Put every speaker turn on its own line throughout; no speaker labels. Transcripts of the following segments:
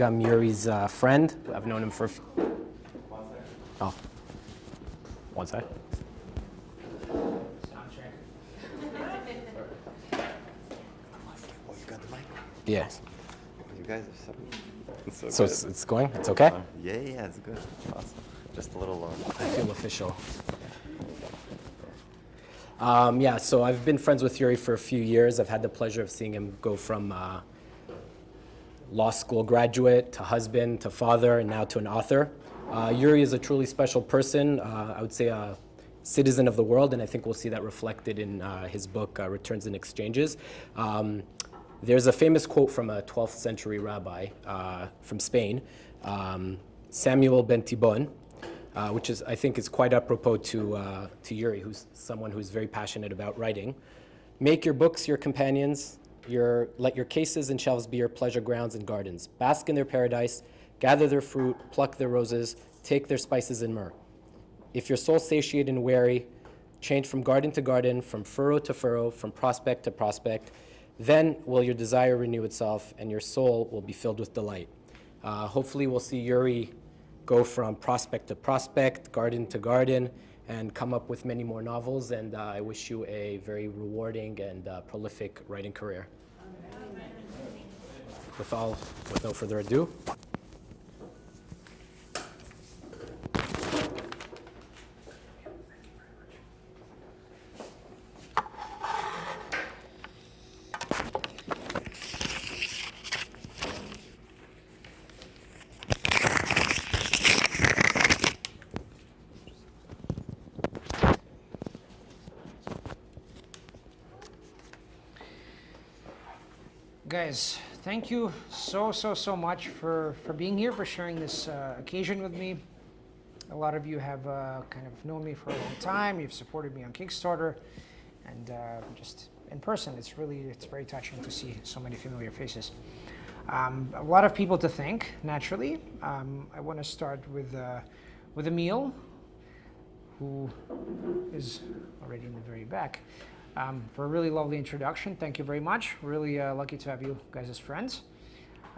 I'm Yuri's friend. I've known him for. Oh, one sec.
Oh, you got the mic?
Yes.
You guys are so
So
good.
it's going. It's okay.
Yeah, it's good. Awesome. Just a little low.
I feel official. Yeah. So I've been friends with Yuri for a few years. I've had the pleasure of seeing him go from law school graduate to husband to father and now to an author. Yuri is a truly special person. I would say a citizen of the world, and I think we'll see that reflected in his book, Returns and Exchanges. There's a famous quote from a 12th century rabbi from Spain, Samuel ben Tibon, which is, I think, is quite apropos to Yuri, who's someone who's very passionate about writing. Make your books your companions. Let your cases and shelves be your pleasure grounds and gardens. Bask in their paradise, gather their fruit, pluck their roses, take their spices and myrrh. If your soul satiate and weary, change from garden to garden, from furrow to furrow, from prospect to prospect, then will your desire renew itself and your soul will be filled with delight. Hopefully we'll see Yuri go from prospect to prospect, garden to garden, and come up with many more novels. And I wish you a very rewarding and prolific writing career. With no further ado.
Guys, thank you so much for being here, for sharing this occasion with me. A lot of you have kind of known me for a long time. You've supported me on Kickstarter, and just in person, it's very touching to see so many familiar faces. A lot of people to thank, naturally. I want to start with Emil, who is already in the very back. For a really lovely introduction. Thank you very much. Really lucky to have you guys as friends.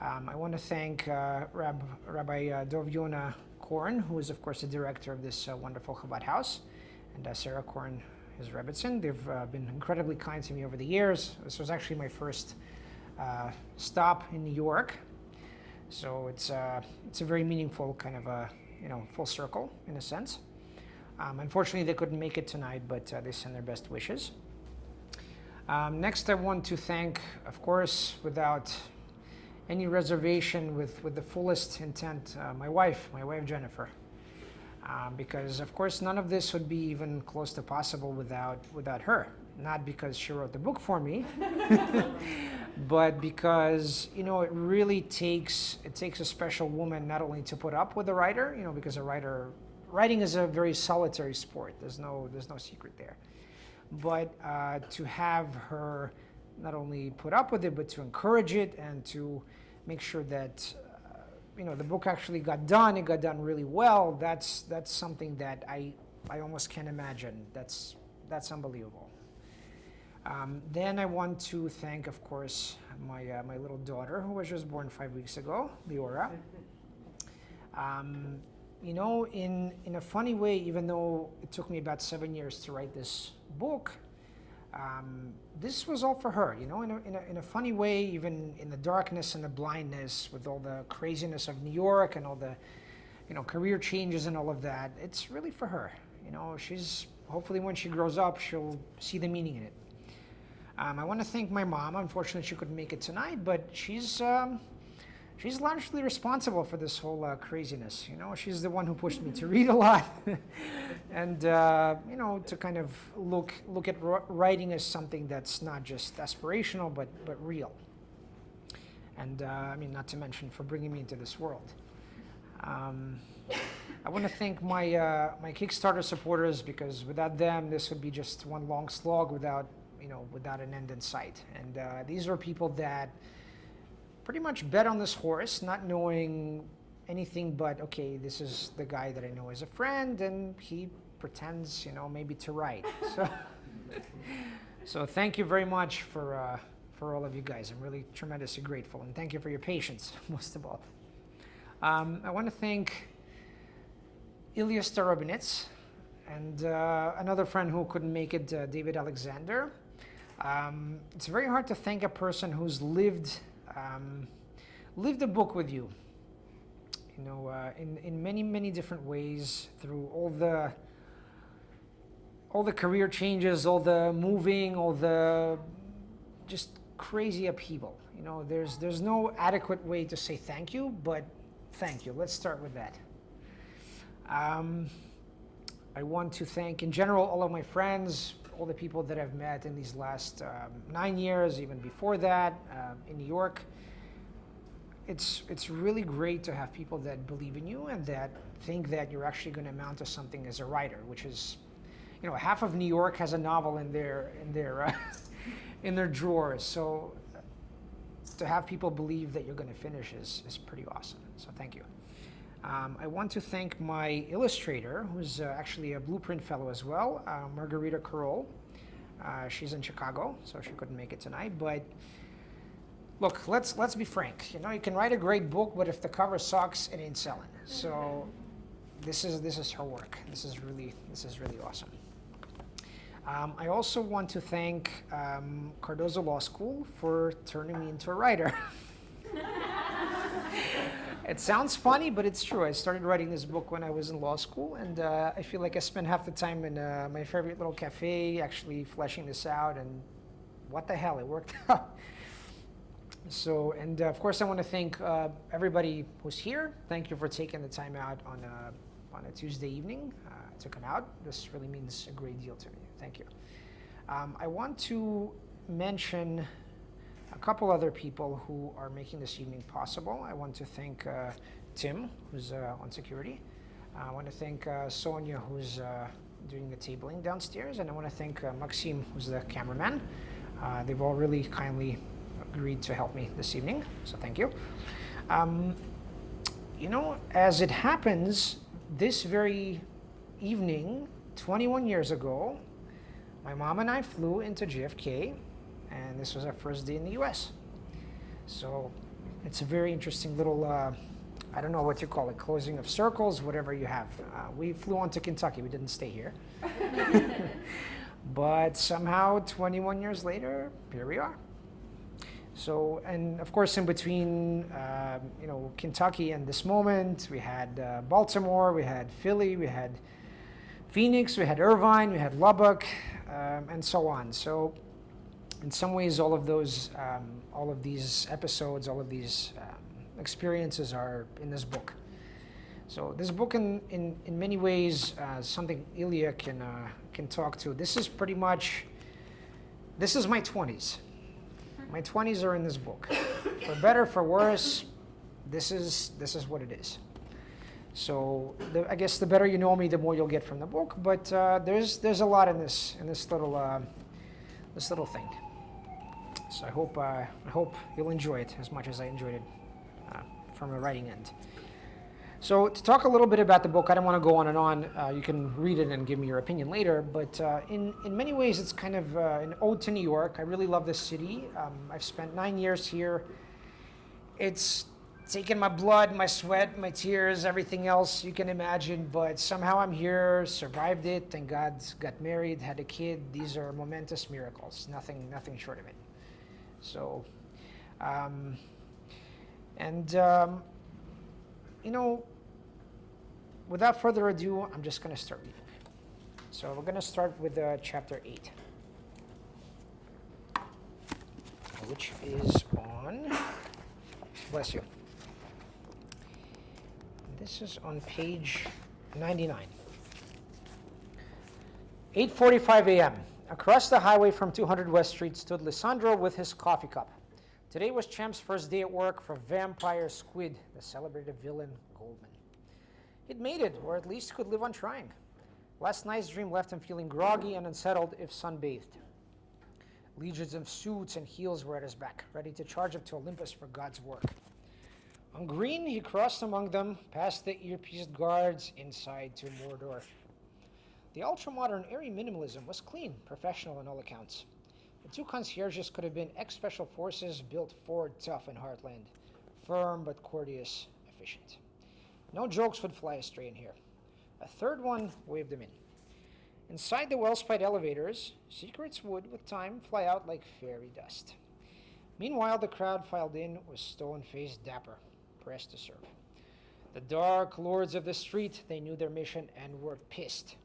I want to thank Rabbi Dov Yona Korn, who is, of course, the director of this wonderful Chabad house, and Sarah Korn, his Rebbitzin. They've been incredibly kind to me over the years. This was actually my first stop in New York, so it's a very meaningful kind of a full circle in a sense. Unfortunately, they couldn't make it tonight, but they send their best wishes. Next, I want to thank, of course, without any reservation, with the fullest intent, my wife Jennifer, because of course none of this would be even close to possible without her. Not because she wrote the book for me, but because it really takes a special woman not only to put up with a writer, because writing is a very solitary sport. There's no secret there. But to have her not only put up with it, but to encourage it and to make sure that the book actually got done. It got done really well. That's something that I almost can't imagine. That's unbelievable. Then I want to thank, of course, my little daughter, who was just born 5 weeks ago, Leora. In a funny way, even though it took me about 7 years to write this book, this was all for her. In a funny way, even in the darkness and the blindness, with all the craziness of New York and all the, career changes and all of that, it's really for her. She's hopefully when she grows up, she'll see the meaning in it. I want to thank my mom. Unfortunately, she couldn't make it tonight, but she's largely responsible for this whole craziness. She's the one who pushed me to read a lot, and to kind of look at writing as something that's not just aspirational but real. And not to mention for bringing me into this world. I want to thank my Kickstarter supporters, because without them, this would be just one long slog without an end in sight. And these are people that pretty much bet on this horse, not knowing anything but, okay, this is the guy that I know as a friend, and he pretends, maybe to write. So thank you very much for all of you guys. I'm really tremendously grateful, and thank you for your patience, most of all. I want to thank Ilya Starobinets and another friend who couldn't make it, David Alexander. It's very hard to thank a person who's lived a book with you, in many different ways, through all the career changes, all the moving, all the just crazy upheaval. There's no adequate way to say thank you, but thank you. Let's start with that. I want to thank, in general, all of my friends, all the people that I've met in these last 9 years, even before that, in New York. It's really great to have people that believe in you and that think that you're actually going to amount to something as a writer, which is, half of New York has a novel in their in their drawers. So to have people believe that you're going to finish is pretty awesome. So thank you. I want to thank my illustrator, who's actually a Blueprint Fellow as well, Margarita Carroll. She's in Chicago, so she couldn't make it tonight. But look, let's be frank. You can write a great book, but if the cover sucks, it ain't selling. So this is her work. This is really awesome. I also want to thank Cardozo Law School for turning me into a writer. It sounds funny, but it's true. I started writing this book when I was in law school, and I feel like I spent half the time in my favorite little cafe actually fleshing this out, and what the hell, it worked out. So, and of course I want to thank everybody who's here. Thank you for taking the time out on a Tuesday evening to come out. This really means a great deal to me. Thank you. I want to mention a couple other people who are making this evening possible. I want to thank Tim, who's on security. I want to thank Sonia, who's doing the tabling downstairs. And I want to thank Maxime, who's the cameraman. They've all really kindly agreed to help me this evening, so thank you. As it happens, this very evening, 21 years ago, my mom and I flew into JFK, and this was our first day in the US. So it's a very interesting little, I don't know what you call it, closing of circles, whatever you have. We flew on to Kentucky, we didn't stay here. But somehow, 21 years later, here we are. So, and of course, in between, Kentucky and this moment, we had Baltimore, we had Philly, we had Phoenix, we had Irvine, we had Lubbock, and so on. So, in some ways, all of these episodes, all of these experiences are in this book. So, this book, in many ways, something Ilya can talk to. This is my 20s. My 20s are in this book. For better, for worse, this is what it is. So I guess the better you know me, the more you'll get from the book. But there's a lot in this little thing. So I hope you'll enjoy it as much as I enjoyed it from a writing end. So to talk a little bit about the book, I don't want to go on and on. You can read it and give me your opinion later. But in many ways, it's kind of an ode to New York. I really love this city. I've spent 9 years here. It's taken my blood, my sweat, my tears, everything else you can imagine. But somehow I'm here, survived it. Thank God, got married, had a kid. These are momentous miracles. Nothing short of it. So, without further ado, I'm just going to start reading. So we're going to start with chapter 8, which is on, bless you. This is on page 99. 8:45 a.m. Across the highway from 200 West Street stood Lissandro with his coffee cup. Today was Champ's first day at work for Vampire Squid, the celebrated villain Goldman. He'd made it, or at least could live on trying. Last night's dream left him feeling groggy and unsettled if sunbathed. Legions of suits and heels were at his back, ready to charge up to Olympus for God's work. On green, he crossed among them, past the ear-pieced guards, inside to Mordor. The ultra-modern airy minimalism was clean, professional on all accounts. The two concierges could have been ex-special forces built Ford, tough, and heartland. Firm but courteous, efficient. No jokes would fly astray in here. A third one waved him in. Inside the well-spied elevators, secrets would, with time, fly out like fairy dust. Meanwhile, the crowd filed in with stone-faced dapper, pressed to serve. The dark lords of the street, they knew their mission and were pissed.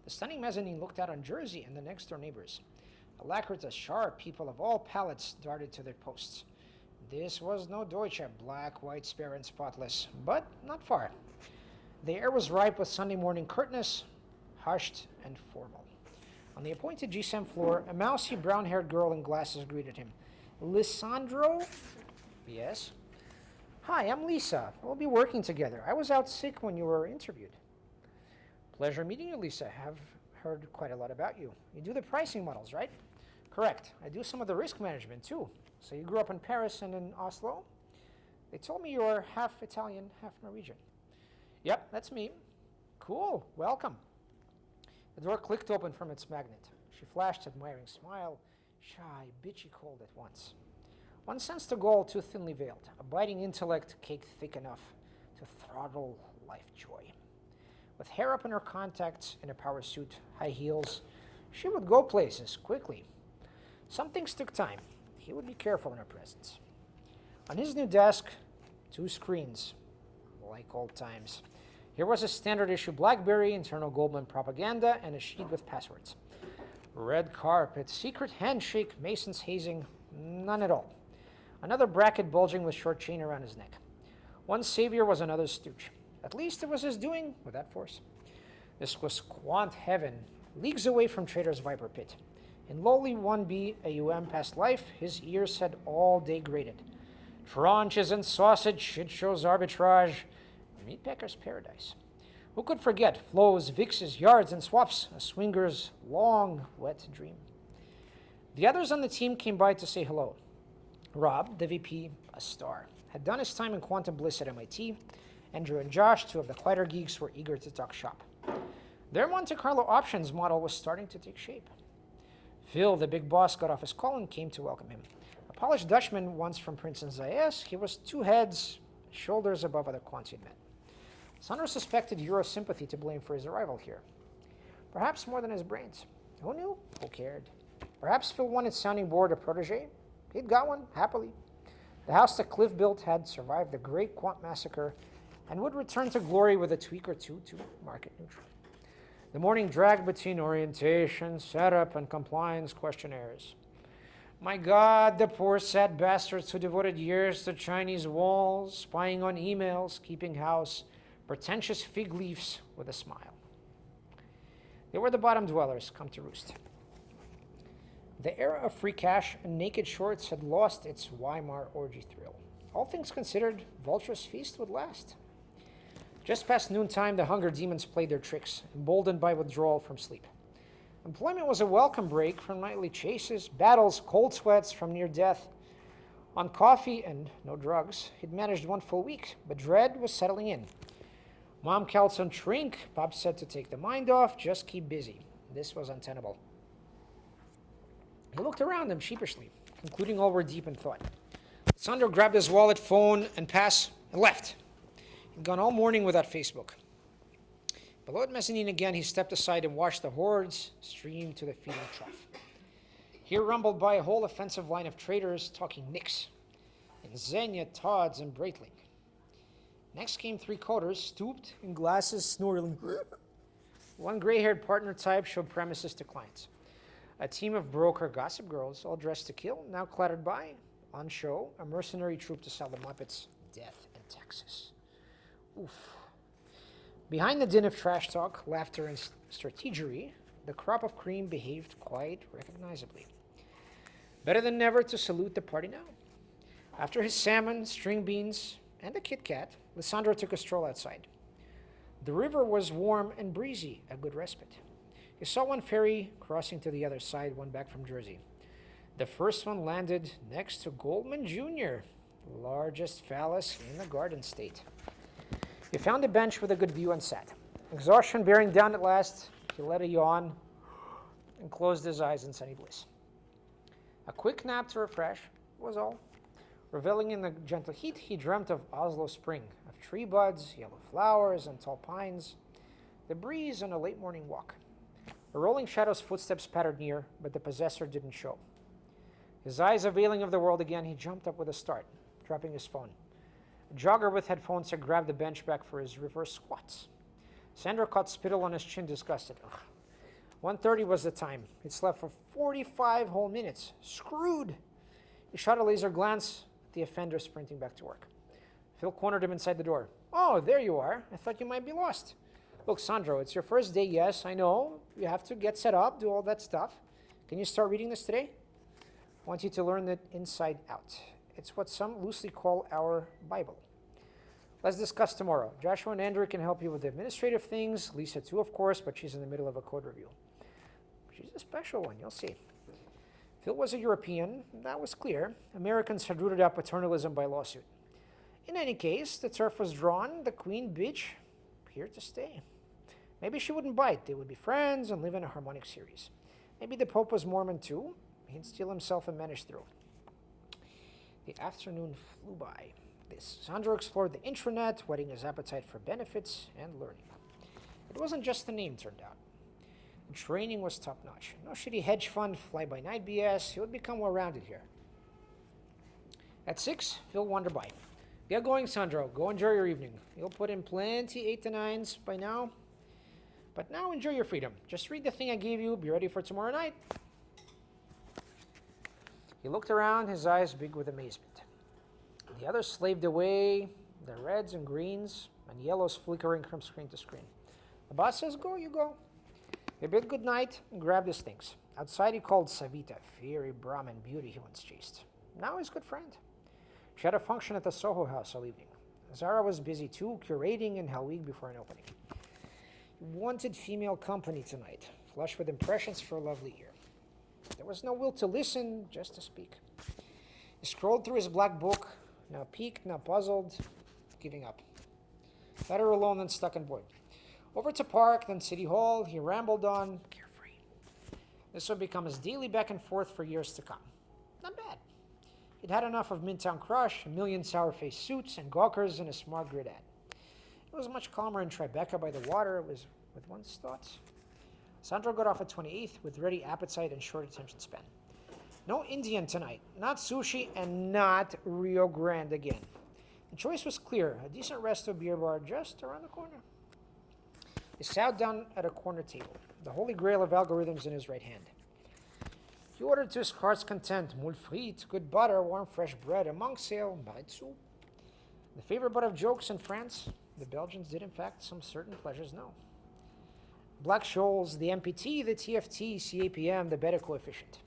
The stunning mezzanine looked out on Jersey and the next-door neighbors. Alacrity as sharp people of all palates darted to their posts. This was no Deutsche, black, white, spare, and spotless, but not far. The air was ripe with Sunday morning curtness, hushed and formal. On the appointed GSM floor, a mousy, brown-haired girl in glasses greeted him. Lissandro? Yes. Hi, I'm Lisa. We'll be working together. I was out sick when you were interviewed. Pleasure meeting you, Lisa. Have heard quite a lot about you. You do the pricing models, right? Correct. I do some of the risk management, too. So you grew up in Paris and in Oslo? They told me you're half Italian, half Norwegian. Yep, that's me. Cool. Welcome. The door clicked open from its magnet. She flashed an admiring smile, shy, bitchy cold at once. One sensed a goal too thinly veiled, a biting intellect caked thick enough to throttle life joy. With hair up in her contacts in a power suit, high heels, she would go places quickly. Some things took time. He would be careful in her presence. On his new desk, 2 screens, like old times. Here was a standard issue BlackBerry, internal Goldman propaganda, and a sheet with passwords. Red carpet, secret handshake, Mason's hazing, none at all. Another bracket bulging with short chain around his neck. One savior was another's stooge. At least it was his doing with that force. This was quant heaven, leagues away from Trader's Viper Pit. In lowly 1B, AUM past life, his ears had all day grated. Tranches and sausage, shit shows arbitrage, meatpacker's paradise. Who could forget flows, vixes, yards, and swaps, a swinger's long, wet dream? The others on the team came by to say hello. Rob, the VP, a star, had done his time in quantum bliss at MIT. Andrew and Josh, 2 of the quieter geeks, were eager to talk shop. Their Monte Carlo options model was starting to take shape. Phil, the big boss, got off his call and came to welcome him. A polished Dutchman once from Princeton Zayas, he was 2 heads, shoulders above other quants he'd met. Sandro suspected Euro sympathy to blame for his arrival here. Perhaps more than his brains. Who knew? Who cared? Perhaps Phil wanted sounding board a protege. He'd got one, happily. The house that Cliff built had survived the Great Quant Massacre and would return to glory with a tweak or two to market neutral. The morning dragged between orientation, setup, and compliance questionnaires. My God, the poor sad bastards who devoted years to Chinese walls, spying on emails, keeping house, pretentious fig leaves with a smile. They were the bottom dwellers come to roost. The era of free cash and naked shorts had lost its Weimar orgy thrill. All things considered, Vulture's feast would last. Just past noontime, the hunger demons played their tricks, emboldened by withdrawal from sleep. Employment was a welcome break from nightly chases, battles, cold sweats from near death. On coffee and no drugs, he'd managed 1 full week, but dread was settling in. Mom called some drink, Bob said to take the mind off, just keep busy. This was untenable. He looked around him sheepishly, concluding all were deep in thought. Sandro grabbed his wallet, phone, and pass, and left. He'd gone all morning without Facebook. Below at mezzanine again, he stepped aside and watched the hordes stream to the feeding trough. Here rumbled by a whole offensive line of traders talking Knicks, and Xenia, Todd's, and Breitling. Next came 3 coders, stooped, in glasses, snorkeling. One gray-haired partner type showed premises to clients. A team of broker gossip girls, all dressed to kill, now clattered by. On show, a mercenary troop to sell the Muppets death and taxes. Oof. Behind the din of trash talk, laughter, and strategery, the crop of cream behaved quite recognizably. Better than never to salute the party now. After his salmon, string beans, and a Kit Kat, Lissandro took a stroll outside. The river was warm and breezy, a good respite. He saw one ferry crossing to the other side, one back from Jersey. The first one landed next to Goldman Jr., largest phallus in the Garden State. He found a bench with a good view and sat. Exhaustion bearing down at last, he let a yawn and closed his eyes in sunny bliss. A quick nap to refresh was all. Reveling in the gentle heat, he dreamt of Oslo spring, of tree buds, yellow flowers, and tall pines, the breeze, and a late morning walk. A rolling shadow's footsteps pattered near, but the possessor didn't show. His eyes availing of the world again, he jumped up with a start, dropping his phone. A jogger with headphones had grabbed the bench back for his reverse squats. Sandro caught spittle on his chin, disgusted. Ugh. 1:30 was the time. He'd slept for 45 whole minutes. Screwed! He shot a laser glance at the offender sprinting back to work. Phil cornered him inside the door. Oh, there you are. I thought you might be lost. Look, Sandro, it's your first day, yes, I know. You have to get set up, do all that stuff. Can you start reading this today? I want you to learn it inside out. It's what some loosely call our Bible. Let's discuss tomorrow. Joshua and Andrew can help you with the administrative things. Lisa too, of course, but she's in the middle of a code review. She's a special one, you'll see. Phil was a European, that was clear. Americans had rooted out paternalism by lawsuit. In any case, the turf was drawn, the queen bitch here to stay. Maybe she wouldn't bite. They would be friends and live in a harmonic series. Maybe the Pope was Mormon too. He'd steal himself and manage through. The afternoon flew by. Sandro explored the intranet, whetting his appetite for benefits and learning. It wasn't just the name, turned out. The training was top-notch. No shitty hedge fund, fly-by-night BS. He would become well-rounded here. At 6, Phil wandered by. Get going, Sandro. Go enjoy your evening. You'll put in plenty 8 to 9s by now. But now enjoy your freedom. Just read the thing I gave you. Be ready for tomorrow night. He looked around, his eyes big with amazement. The others slaved away, their reds and greens and yellows flickering from screen to screen. The boss says, go, you go. He bid good night and grabbed his things. Outside he called Savita, fairy Brahmin beauty he once chased. Now his good friend. She had a function at the Soho house all evening. Zara was busy too, curating and Hell Week before an opening. He wanted female company tonight, flush with impressions for a lovely ear. There was no will to listen, just to speak. He scrolled through his black book, now piqued, now puzzled, giving up. Better alone than stuck and bored. Over to Park, then City Hall, he rambled on, carefree. This would become his daily back and forth for years to come. Not bad. He'd had enough of Midtown Crush, a million sour-faced suits, and gawkers in a smart grid ad. It was much calmer in Tribeca by the water. It was with one's thoughts. Sandro got off at 28th with ready appetite and short attention span. No Indian tonight, not sushi, and not Rio Grande again. The choice was clear, a decent resto beer bar just around the corner. He sat down at a corner table, the holy grail of algorithms in his right hand. He ordered to his heart's content, moule frites, good butter, warm fresh bread, a monk's ale, baritsu. The favorite butt of jokes in France, the Belgians did in fact some certain pleasures know. Black Scholes, the MPT, the TFT, CAPM, the beta coefficient.